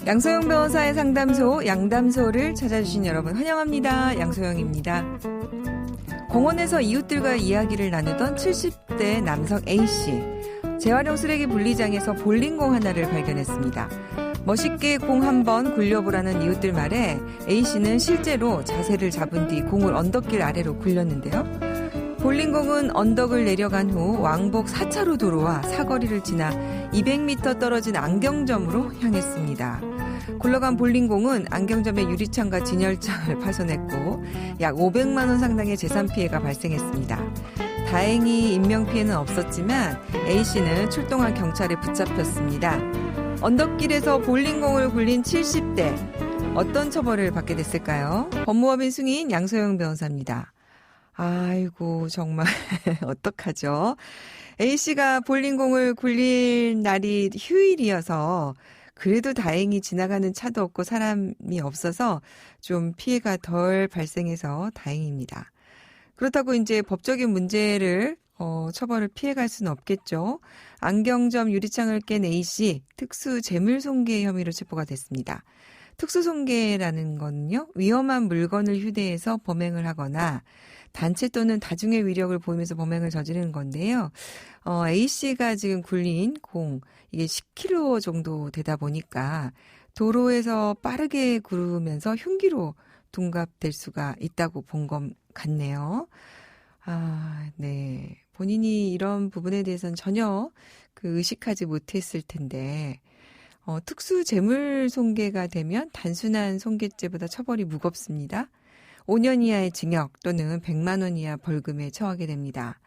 양소영 변호사의 상담소 양담소를 찾아주신 여러분 환영합니다. 양소영입니다. 공원에서 이웃들과 이야기를 나누던 70대 남성 A씨. 재활용 쓰레기 분리장에서 볼링공 하나를 발견했습니다. 멋있게 공 한번 굴려보라는 이웃들 말에 A씨는 실제로 자세를 잡은 뒤 공을 언덕길 아래로 굴렸는데요. 볼링공은 언덕을 내려간 후 왕복 4차로 도로와 사거리를 지나 200m 떨어진 안경점으로 향했습니다. 굴러간 볼링공은 안경점의 유리창과 진열창을 파손했고 약 500만 원 상당의 재산 피해가 발생했습니다. 다행히 인명피해는 없었지만 A씨는 출동한 경찰에 붙잡혔습니다. 언덕길에서 볼링공을 굴린 70대. 어떤 처벌을 받게 됐을까요? 법무법인 승인 양소영 변호사입니다. 아이고 정말 어떡하죠? A씨가 볼링공을 굴릴 날이 휴일이어서 그래도 다행히 지나가는 차도 없고 사람이 없어서 좀 피해가 덜 발생해서 다행입니다. 그렇다고 이제 법적인 문제를 처벌을 피해갈 수는 없겠죠. 안경점 유리창을 깬 A씨 특수 재물손괴 혐의로 체포가 됐습니다. 특수손괴라는 건요, 위험한 물건을 휴대해서 범행을 하거나 단체 또는 다중의 위력을 보이면서 범행을 저지르는 건데요. A씨가 지금 굴린 공, 이게 10kg 정도 되다 보니까 도로에서 빠르게 구르면서 흉기로 둔갑될 수가 있다고 본 것 같네요. 네. 본인이 이런 부분에 대해서는 전혀 의식하지 못했을 텐데, 특수 재물 손괴가 되면 단순한 손괴죄보다 처벌이 무겁습니다. 5년 이하의 징역 또는 100만 원 이하 벌금에 처하게 됩니다.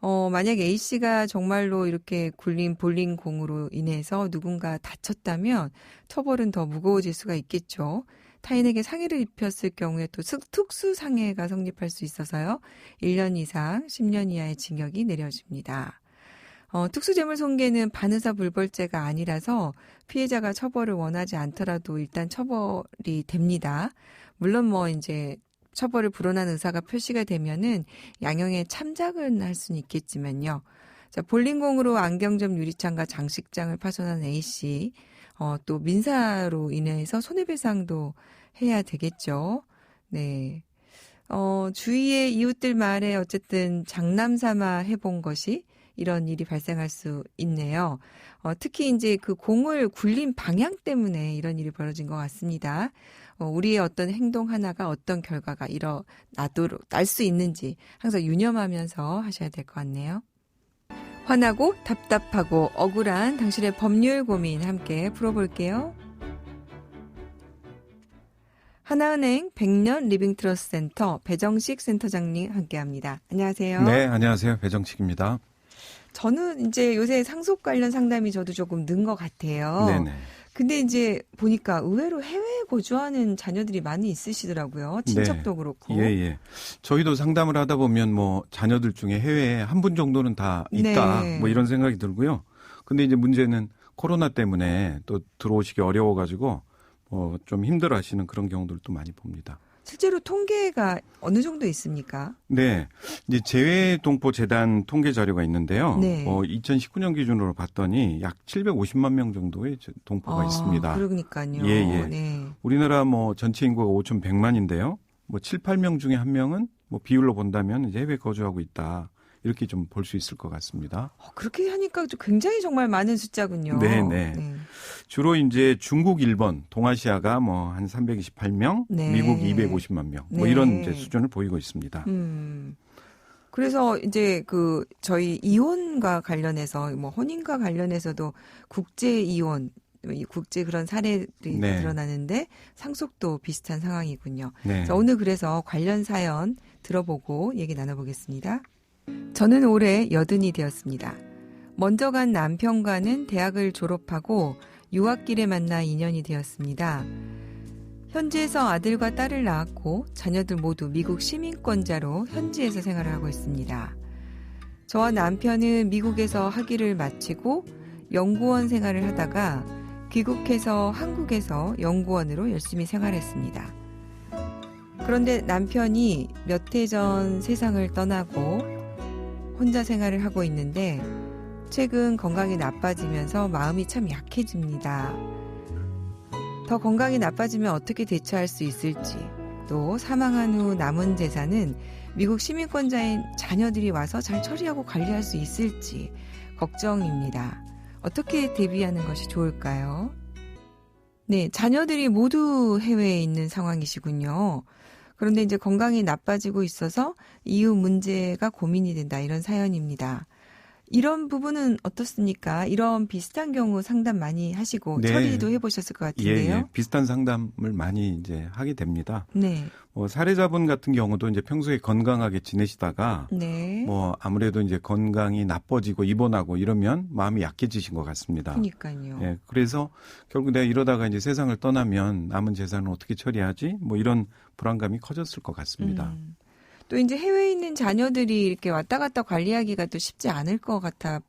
만약 A씨가 정말로 이렇게 굴린 볼링공으로 인해서 누군가 다쳤다면 처벌은 더 무거워질 수가 있겠죠. 타인에게 상해를 입혔을 경우에 또 특수상해가 성립할 수 있어서요. 1년 이상 10년 이하의 징역이 내려집니다. 특수재물손괴는 반의사 불벌죄가 아니라서 피해자가 처벌을 원하지 않더라도 일단 처벌이 됩니다. 물론 이제 처벌을 불허한 의사가 표시가 되면은 양형에 참작은 할 수는 있겠지만요. 자, 볼링공으로 안경점 유리창과 장식장을 파손한 A씨, 또 민사로 인해서 손해배상도 해야 되겠죠. 네. 주위의 이웃들 말에 어쨌든 장남 삼아 해본 것이 이런 일이 발생할 수 있네요. 특히 이제 그 공을 굴린 방향 때문에 이런 일이 벌어진 것 같습니다. 우리의 어떤 행동 하나가 어떤 결과가 날 수 있는지 항상 유념하면서 하셔야 될 것 같네요. 화나고 답답하고 억울한 당신의 법률 고민 함께 풀어볼게요. 하나은행 100년 리빙트러스트 센터 배정식 센터장님 함께합니다. 안녕하세요. 네, 안녕하세요. 배정식입니다. 저는 이제 요새 상속 관련 상담이 저도 조금 는 것 같아요. 네네. 근데 이제 보니까 의외로 해외에 거주하는 자녀들이 많이 있으시더라고요. 친척도 네. 그렇고. 예. 저희도 상담을 하다 보면 자녀들 중에 해외에 한 분 정도는 다 있다. 네. 이런 생각이 들고요. 근데 이제 문제는 코로나 때문에 또 들어오시기 어려워가지고 좀 힘들어 하시는 그런 경우들도 많이 봅니다. 실제로 통계가 어느 정도 있습니까? 네. 이제 재외동포재단 통계 자료가 있는데요. 네. 2019년 기준으로 봤더니 약 750만 명 정도의 동포가 있습니다. 그러니까요. 예. 네. 우리나라 전체 인구가 5,100만인데요. 7, 8명 중에 한 명은 비율로 본다면 이제 해외 거주하고 있다. 이렇게 좀 볼 수 있을 것 같습니다. 그렇게 하니까 굉장히 정말 많은 숫자군요. 네. 주로 이제 중국, 일본, 동아시아가 한 328명, 네. 미국 250만 명, 네. 이런 이제 수준을 보이고 있습니다. 그래서 이제 저희 이혼과 관련해서 혼인과 관련해서도 국제 이혼, 국제 그런 사례들이 네. 드러나는데 상속도 비슷한 상황이군요. 네. 자, 오늘 그래서 관련 사연 들어보고 얘기 나눠보겠습니다. 저는 올해 80이 되었습니다. 먼저 간 남편과는 대학을 졸업하고 유학길에 만나 인연이 되었습니다. 현지에서 아들과 딸을 낳았고 자녀들 모두 미국 시민권자로 현지에서 생활을 하고 있습니다. 저와 남편은 미국에서 학위를 마치고 연구원 생활을 하다가 귀국해서 한국에서 연구원으로 열심히 생활했습니다. 그런데 남편이 몇 해 전 세상을 떠나고 혼자 생활을 하고 있는데 최근 건강이 나빠지면서 마음이 참 약해집니다. 더 건강이 나빠지면 어떻게 대처할 수 있을지, 또 사망한 후 남은 재산은 미국 시민권자인 자녀들이 와서 잘 처리하고 관리할 수 있을지 걱정입니다. 어떻게 대비하는 것이 좋을까요? 네, 자녀들이 모두 해외에 있는 상황이시군요. 그런데 이제 건강이 나빠지고 있어서 이후 문제가 고민이 된다, 이런 사연입니다. 이런 부분은 어떻습니까? 이런 비슷한 경우 상담 많이 하시고 네. 처리도 해보셨을 것 같은데요. 예. 비슷한 상담을 많이 이제 하게 됩니다. 네. 사례자분 같은 경우도 이제 평소에 건강하게 지내시다가 네. 아무래도 이제 건강이 나빠지고 입원하고 이러면 마음이 약해지신 것 같습니다. 그러니까요. 예. 그래서 결국 내가 이러다가 이제 세상을 떠나면 남은 재산을 어떻게 처리하지? 이런 불안감이 커졌을 것 같습니다. 또 이제 해외에 있는 자녀들이 이렇게 왔다 갔다 관리하기가 또 쉽지 않을 것 같아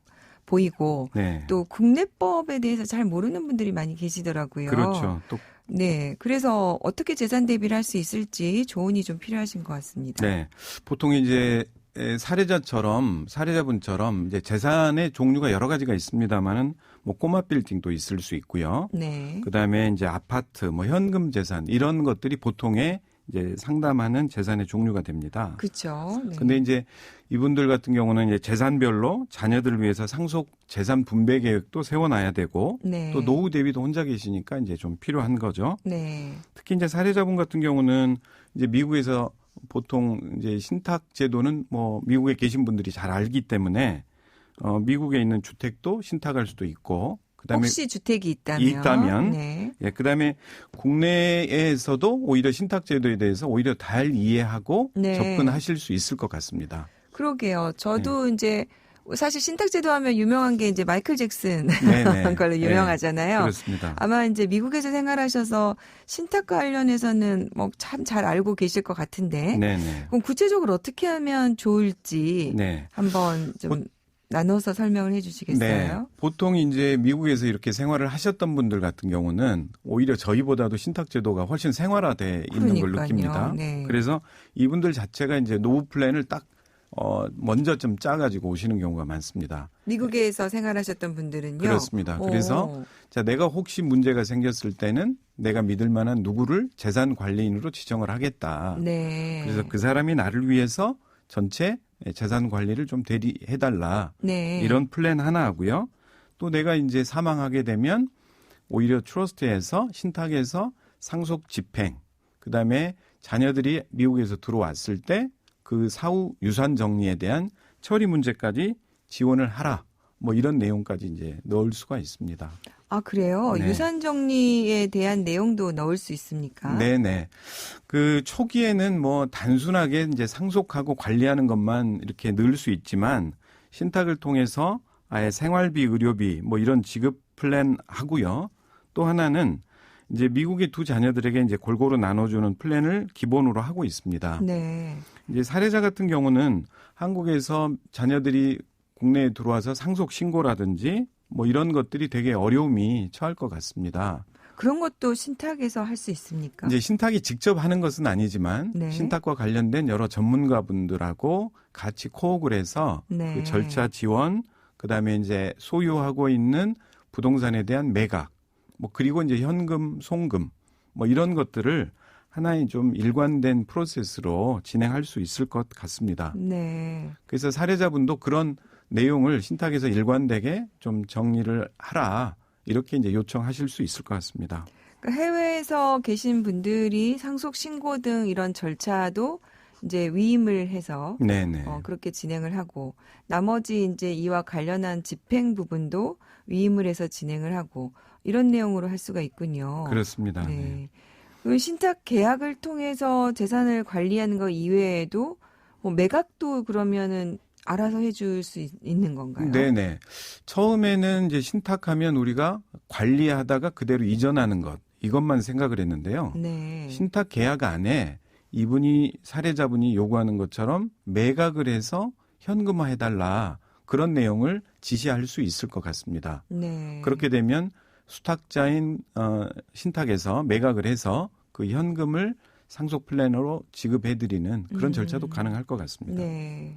보이고, 네. 또 국내법에 대해서 잘 모르는 분들이 많이 계시더라고요. 그렇죠. 또 네, 그래서 어떻게 재산 대비를 할 수 있을지 조언이 좀 필요하신 것 같습니다. 네. 보통 이제 사례자분처럼 이제 재산의 종류가 여러 가지가 있습니다만은 꼬마 빌딩도 있을 수 있고요. 네. 그다음에 이제 아파트, 현금 재산 이런 것들이 보통의 이제 상담하는 재산의 종류가 됩니다. 그렇죠. 네. 근데 이제 이분들 같은 경우는 이제 재산별로 자녀들을 위해서 상속 재산 분배 계획도 세워놔야 되고, 네. 또 노후 대비도 혼자 계시니까 이제 좀 필요한 거죠. 네. 특히 이제 사례자분 같은 경우는 이제 미국에서 보통 이제 신탁 제도는 미국에 계신 분들이 잘 알기 때문에 미국에 있는 주택도 신탁할 수도 있고, 그다음에 혹시 주택이 있다면, 네. 예, 그다음에 국내에서도 오히려 신탁 제도에 대해서 오히려 잘 이해하고 네. 접근하실 수 있을 것 같습니다. 그러게요. 저도 이제 사실 신탁제도 하면 유명한 게 이제 마이클 잭슨 네네. 걸로 유명하잖아요. 네, 그렇습니다. 아마 이제 미국에서 생활하셔서 신탁 관련해서는 참 잘 알고 계실 것 같은데. 네네. 그럼 구체적으로 어떻게 하면 좋을지 네. 한번 좀 나눠서 설명을 해 주시겠어요? 네. 보통 이제 미국에서 이렇게 생활을 하셨던 분들 같은 경우는 오히려 저희보다도 신탁제도가 훨씬 생활화돼 있는 걸 느낍니다. 네. 그래서 이분들 자체가 이제 노후 플랜을 딱 먼저 좀 짜가지고 오시는 경우가 많습니다. 미국에서 생활하셨던 분들은요? 그렇습니다. 그래서 내가 혹시 문제가 생겼을 때는 내가 믿을 만한 누구를 재산 관리인으로 지정을 하겠다. 네. 그래서 그 사람이 나를 위해서 전체 재산 관리를 좀 대리해달라. 네. 이런 플랜 하나 하고요. 또 내가 이제 사망하게 되면 오히려 트러스트에서 신탁에서 상속 집행, 그다음에 자녀들이 미국에서 들어왔을 때 그 사후 유산 정리에 대한 처리 문제까지 지원을 하라. 이런 내용까지 이제 넣을 수가 있습니다. 아, 그래요? 네. 유산 정리에 대한 내용도 넣을 수 있습니까? 네네. 그 초기에는 단순하게 이제 상속하고 관리하는 것만 이렇게 넣을 수 있지만 신탁을 통해서 아예 생활비, 의료비 이런 지급 플랜 하고요. 또 하나는 이제 미국의 두 자녀들에게 이제 골고루 나눠주는 플랜을 기본으로 하고 있습니다. 네. 이제 사례자 같은 경우는 한국에서 자녀들이 국내에 들어와서 상속 신고라든지 이런 것들이 되게 어려움이 처할 것 같습니다. 그런 것도 신탁에서 할 수 있습니까? 이제 신탁이 직접 하는 것은 아니지만 네. 신탁과 관련된 여러 전문가분들하고 같이 코업을 해서 네. 그 절차 지원, 그다음에 이제 소유하고 있는 부동산에 대한 매각, 그리고 이제 현금, 송금 이런 것들을 하나의 좀 일관된 프로세스로 진행할 수 있을 것 같습니다. 네. 그래서 사례자분도 그런 내용을 신탁에서 일관되게 좀 정리를 하라. 이렇게 이제 요청하실 수 있을 것 같습니다. 그러니까 해외에서 계신 분들이 상속 신고 등 이런 절차도 이제 위임을 해서 네네. 그렇게 진행을 하고 나머지 이제 이와 관련한 집행 부분도 위임을 해서 진행을 하고 이런 내용으로 할 수가 있군요. 그렇습니다. 네. 네. 그리고 신탁 계약을 통해서 재산을 관리하는 것 이외에도 매각도 그러면은 알아서 해줄 수 있는 건가요? 네네. 처음에는 이제 신탁하면 우리가 관리하다가 그대로 이전하는 것 이것만 생각을 했는데요. 네. 신탁 계약 안에 사례자분이 요구하는 것처럼 매각을 해서 현금화해달라 그런 내용을 지시할 수 있을 것 같습니다. 네. 그렇게 되면 수탁자인 신탁에서 매각을 해서 그 현금을 상속 플랜으로 지급해드리는 그런 절차도 가능할 것 같습니다. 네.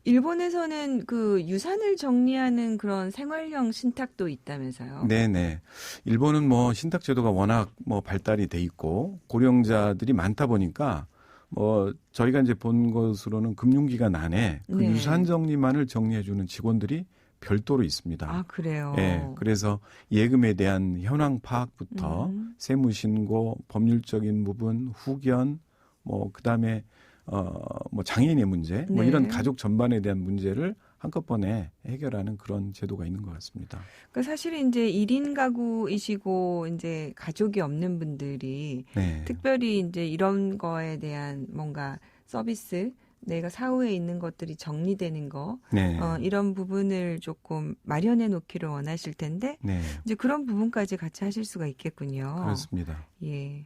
일본에서는 그 유산을 정리하는 그런 생활형 신탁도 있다면서요? 네네. 일본은 뭐 신탁 제도가 워낙 뭐 발달이 돼 있고 고령자들이 많다 보니까 뭐 저희가 이제 본 것으로는 금융기관 안에 그 네. 유산 정리만을 정리해주는 직원들이 별도로 있습니다. 아, 그래요? 예, 그래서 예금에 대한 현황 파악부터 세무 신고, 법률적인 부분, 후견, 뭐 그다음에 뭐 장애인의 문제, 뭐 네. 이런 가족 전반에 대한 문제를 한꺼번에 해결하는 그런 제도가 있는 것 같습니다. 그러니까 사실은 이제 1인 가구이시고 이제 가족이 없는 분들이 네. 특별히 이제 이런 거에 대한 뭔가 서비스, 내가 사후에 있는 것들이 정리되는 거, 네. 이런 부분을 조금 마련해 놓기를 원하실 텐데, 네. 이제 그런 부분까지 같이 하실 수가 있겠군요. 그렇습니다. 예.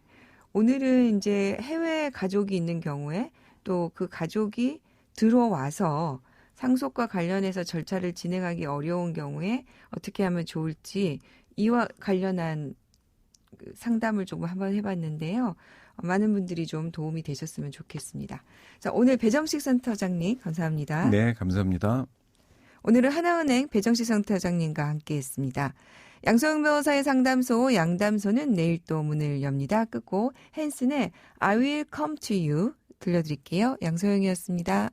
오늘은 이제 해외 가족이 있는 경우에 또 그 가족이 들어와서 상속과 관련해서 절차를 진행하기 어려운 경우에 어떻게 하면 좋을지 이와 관련한 그 상담을 조금 한번 해봤는데요. 많은 분들이 좀 도움이 되셨으면 좋겠습니다. 자, 오늘 배정식 센터장님 감사합니다. 네, 감사합니다. 오늘은 하나은행 배정식 센터장님과 함께했습니다. 양소영 변호사의 상담소 양담소는 내일 또 문을 엽니다. 끝곡 헨슨의 I Will Come to You 들려드릴게요. 양소영이었습니다.